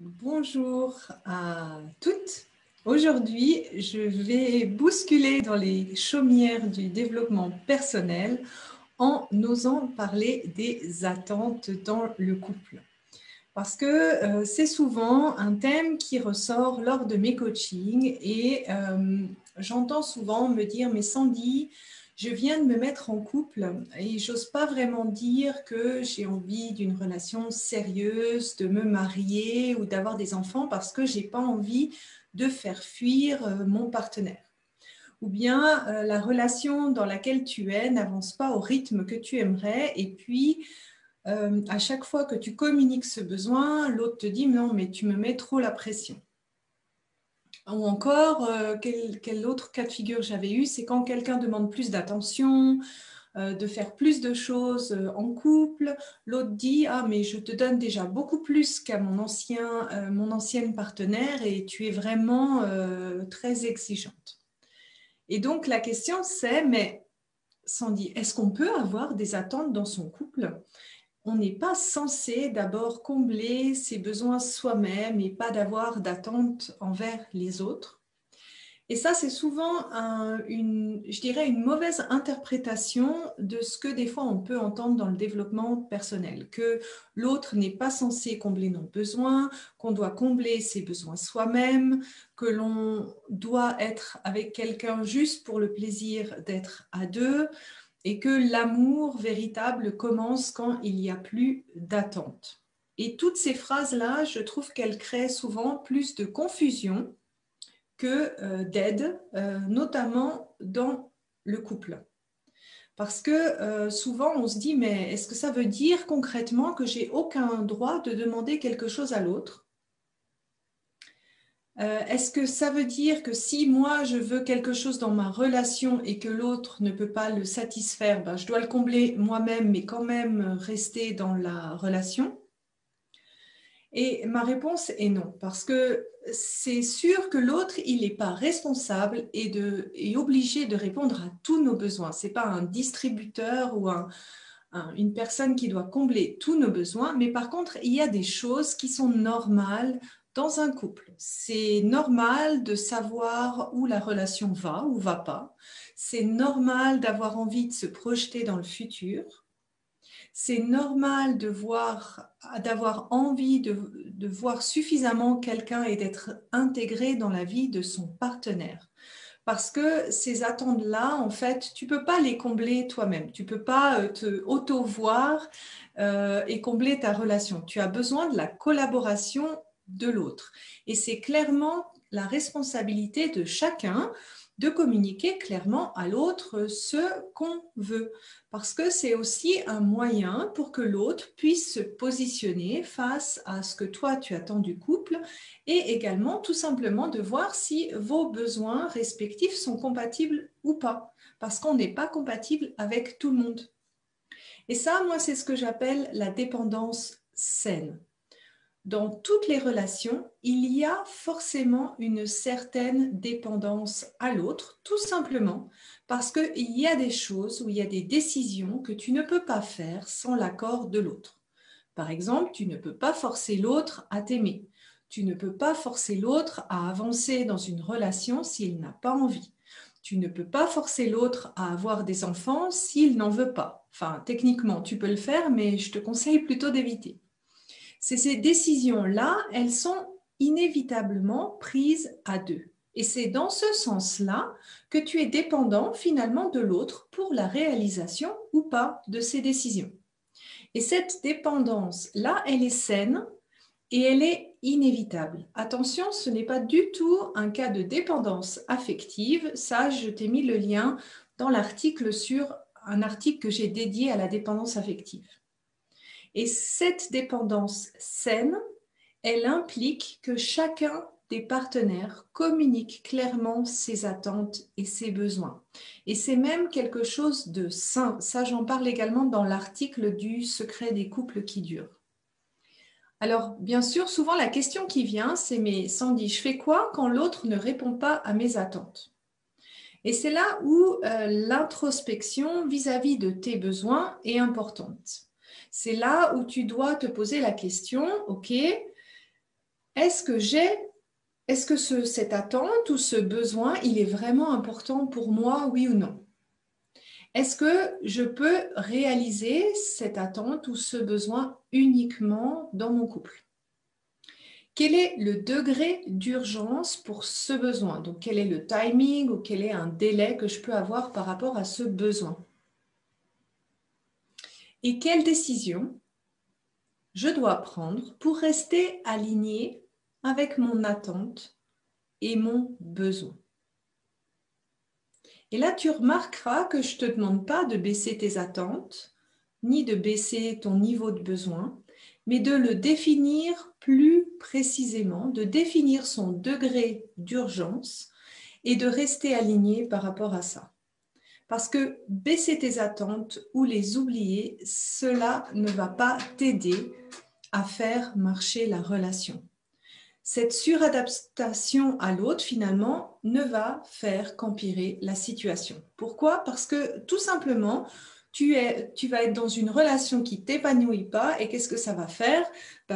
Bonjour à toutes. Aujourd'hui, je vais bousculer dans les chaumières du développement personnel en osant parler des attentes dans le couple. Parce que c'est souvent un thème qui ressort lors de mes coachings et j'entends souvent me dire « mais Sandy, je viens de me mettre en couple et j'ose pas vraiment dire que j'ai envie d'une relation sérieuse, de me marier ou d'avoir des enfants parce que j'ai pas envie de faire fuir mon partenaire. Ou bien la relation dans laquelle tu es n'avance pas au rythme que tu aimerais et puis à chaque fois que tu communiques ce besoin, l'autre te dit « non, mais tu me mets trop la pression ». Ou encore, quel autre cas de figure j'avais eu, c'est quand quelqu'un demande plus d'attention, de faire plus de choses en couple, l'autre dit « ah, mais je te donne déjà beaucoup plus qu'à mon ancienne partenaire et tu es vraiment très exigeante ». Et donc, la question c'est « mais Sandy, est-ce qu'on peut avoir des attentes dans son couple ? On n'est pas censé d'abord combler ses besoins soi-même et pas d'avoir d'attente envers les autres. Et ça, c'est souvent je dirais une mauvaise interprétation de ce que des fois on peut entendre dans le développement personnel, que l'autre n'est pas censé combler nos besoins, qu'on doit combler ses besoins soi-même, que l'on doit être avec quelqu'un juste pour le plaisir d'être à deux, et que l'amour véritable commence quand il n'y a plus d'attente. Et toutes ces phrases-là, je trouve qu'elles créent souvent plus de confusion que d'aide, notamment dans le couple. Parce que souvent, on se dit, mais est-ce que ça veut dire concrètement que j'ai aucun droit de demander quelque chose à l'autre ? Est-ce que ça veut dire que si moi je veux quelque chose dans ma relation et que l'autre ne peut pas le satisfaire, ben, je dois le combler moi-même mais quand même rester dans la relation? Et ma réponse est non, parce que c'est sûr que l'autre, il n'est pas responsable et obligé de répondre à tous nos besoins. Ce n'est pas un distributeur ou une personne qui doit combler tous nos besoins, mais par contre, il y a des choses qui sont normales dans un couple. C'est normal de savoir où la relation va ou va pas. C'est normal d'avoir envie de se projeter dans le futur. C'est normal d'avoir envie de voir suffisamment quelqu'un et d'être intégré dans la vie de son partenaire. Parce que ces attentes-là, en fait, tu ne peux pas les combler toi-même. Tu ne peux pas te auto-voir et combler ta relation. Tu as besoin de la collaboration de l'autre. Et c'est clairement la responsabilité de chacun de communiquer clairement à l'autre ce qu'on veut. Parce que c'est aussi un moyen pour que l'autre puisse se positionner face à ce que toi tu attends du couple et également tout simplement de voir si vos besoins respectifs sont compatibles ou pas. Parce qu'on n'est pas compatible avec tout le monde. Et ça, moi, c'est ce que j'appelle la dépendance saine. Dans toutes les relations, il y a forcément une certaine dépendance à l'autre, tout simplement parce qu'il y a des choses ou il y a des décisions que tu ne peux pas faire sans l'accord de l'autre. Par exemple, tu ne peux pas forcer l'autre à t'aimer. Tu ne peux pas forcer l'autre à avancer dans une relation s'il n'a pas envie. Tu ne peux pas forcer l'autre à avoir des enfants s'il n'en veut pas. Enfin, techniquement, tu peux le faire, mais je te conseille plutôt d'éviter. Ces décisions-là, elles sont inévitablement prises à deux. Et c'est dans ce sens-là que tu es dépendant finalement de l'autre pour la réalisation ou pas de ces décisions. Et cette dépendance-là, elle est saine et elle est inévitable. Attention, ce n'est pas du tout un cas de dépendance affective. Ça, je t'ai mis le lien dans l'article sur un article que j'ai dédié à la dépendance affective. Et cette dépendance saine, elle implique que chacun des partenaires communique clairement ses attentes et ses besoins. Et c'est même quelque chose de sain. Ça, j'en parle également dans l'article du secret des couples qui durent. Alors, bien sûr, souvent la question qui vient, c'est « mais Sandy, je fais quoi quand l'autre ne répond pas à mes attentes ?» Et c'est là où l'introspection vis-à-vis de tes besoins est importante. C'est là où tu dois te poser la question, ok, est-ce que cette attente ou ce besoin, il est vraiment important pour moi, oui ou non? Est-ce que je peux réaliser cette attente ou ce besoin uniquement dans mon couple? Quel est le degré d'urgence pour ce besoin? Donc, quel est le timing ou quel est un délai que je peux avoir par rapport à ce besoin? Et quelle décision je dois prendre pour rester aligné avec mon attente et mon besoin? Et là, tu remarqueras que je ne te demande pas de baisser tes attentes, ni de baisser ton niveau de besoin, mais de le définir plus précisément, de définir son degré d'urgence et de rester aligné par rapport à ça. Parce que baisser tes attentes ou les oublier, cela ne va pas t'aider à faire marcher la relation. Cette suradaptation à l'autre, finalement, ne va faire qu'empirer la situation. Pourquoi? Parce que tout simplement, tu vas être dans une relation qui ne t'épanouit pas et qu'est-ce que ça va faire?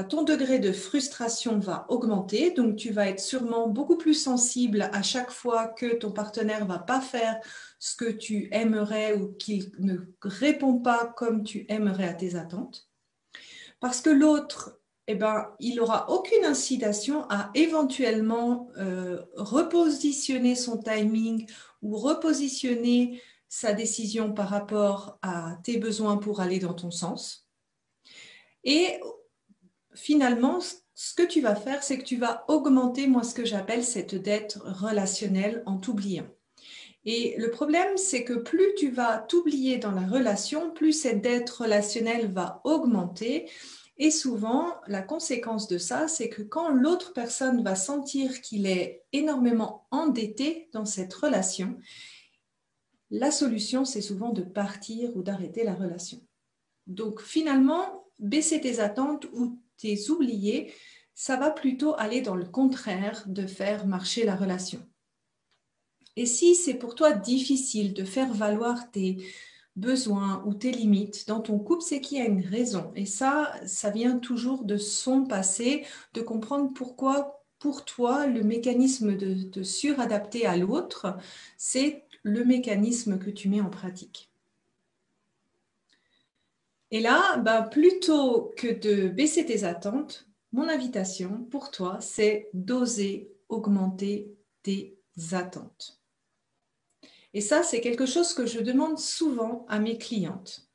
Ton degré de frustration va augmenter, donc tu vas être sûrement beaucoup plus sensible à chaque fois que ton partenaire ne va pas faire ce que tu aimerais ou qu'il ne répond pas comme tu aimerais à tes attentes. Parce que l'autre, il n'aura aucune incitation à éventuellement repositionner son timing ou repositionner sa décision par rapport à tes besoins pour aller dans ton sens. Et finalement, ce que tu vas faire, c'est que tu vas augmenter, moi, ce que j'appelle cette dette relationnelle en t'oubliant. Et le problème, c'est que plus tu vas t'oublier dans la relation, plus cette dette relationnelle va augmenter. Et souvent, la conséquence de ça, c'est que quand l'autre personne va sentir qu'il est énormément endetté dans cette relation, la solution, c'est souvent de partir ou d'arrêter la relation. Donc finalement, baisser tes attentes ou tes oubliés, ça va plutôt aller dans le contraire de faire marcher la relation. Et si c'est pour toi difficile de faire valoir tes besoins ou tes limites dans ton couple, c'est qu'il y a une raison. Et ça vient toujours de son passé, de comprendre pourquoi pour toi, le mécanisme de suradapter à l'autre, c'est le mécanisme que tu mets en pratique. Et là, plutôt que de baisser tes attentes, mon invitation pour toi, c'est d'oser augmenter tes attentes. Et ça, c'est quelque chose que je demande souvent à mes clientes.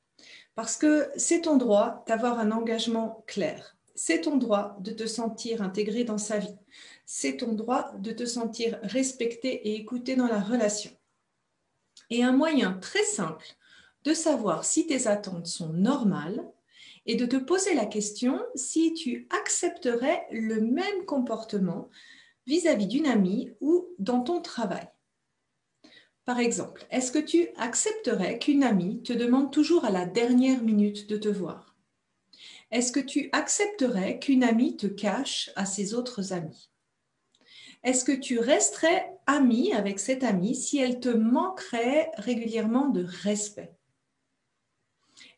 Parce que c'est ton droit d'avoir un engagement clair. C'est ton droit de te sentir intégré dans sa vie. C'est ton droit de te sentir respecté et écouté dans la relation. Et un moyen très simple de savoir si tes attentes sont normales est de te poser la question si tu accepterais le même comportement vis-à-vis d'une amie ou dans ton travail. Par exemple, est-ce que tu accepterais qu'une amie te demande toujours à la dernière minute de te voir? Est-ce que tu accepterais qu'une amie te cache à ses autres amis? Est-ce que tu resterais amie avec cette amie si elle te manquerait régulièrement de respect?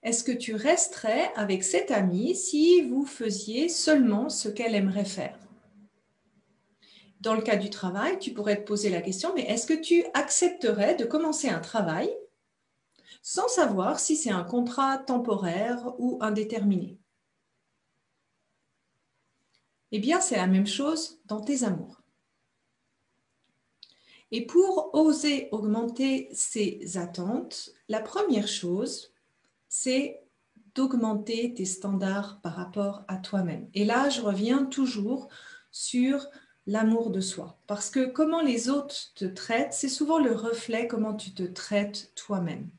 Est-ce que tu resterais avec cette amie si vous faisiez seulement ce qu'elle aimerait faire? Dans le cas du travail, tu pourrais te poser la question, mais est-ce que tu accepterais de commencer un travail sans savoir si c'est un contrat temporaire ou indéterminé? Eh bien, c'est la même chose dans tes amours. Et pour oser augmenter ses attentes, la première chose, c'est d'augmenter tes standards par rapport à toi-même. Et là, je reviens toujours sur l'amour de soi. Parce que comment les autres te traitent, c'est souvent le reflet comment tu te traites toi-même.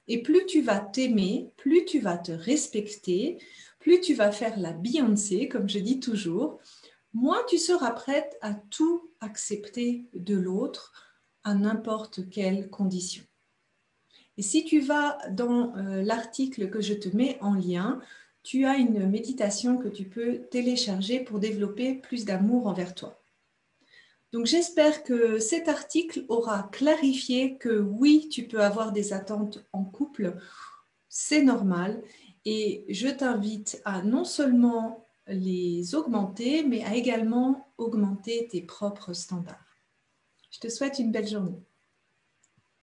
Et plus tu vas t'aimer, plus tu vas te respecter, plus tu vas faire la Beyoncé, comme je dis toujours, moins tu seras prête à tout accepter de l'autre à n'importe quelle condition. Et si tu vas dans l'article que je te mets en lien, tu as une méditation que tu peux télécharger pour développer plus d'amour envers toi. Donc j'espère que cet article aura clarifié que oui, tu peux avoir des attentes en couple, c'est normal et je t'invite à non seulement les augmenter, mais à également augmenter tes propres standards. Je te souhaite une belle journée.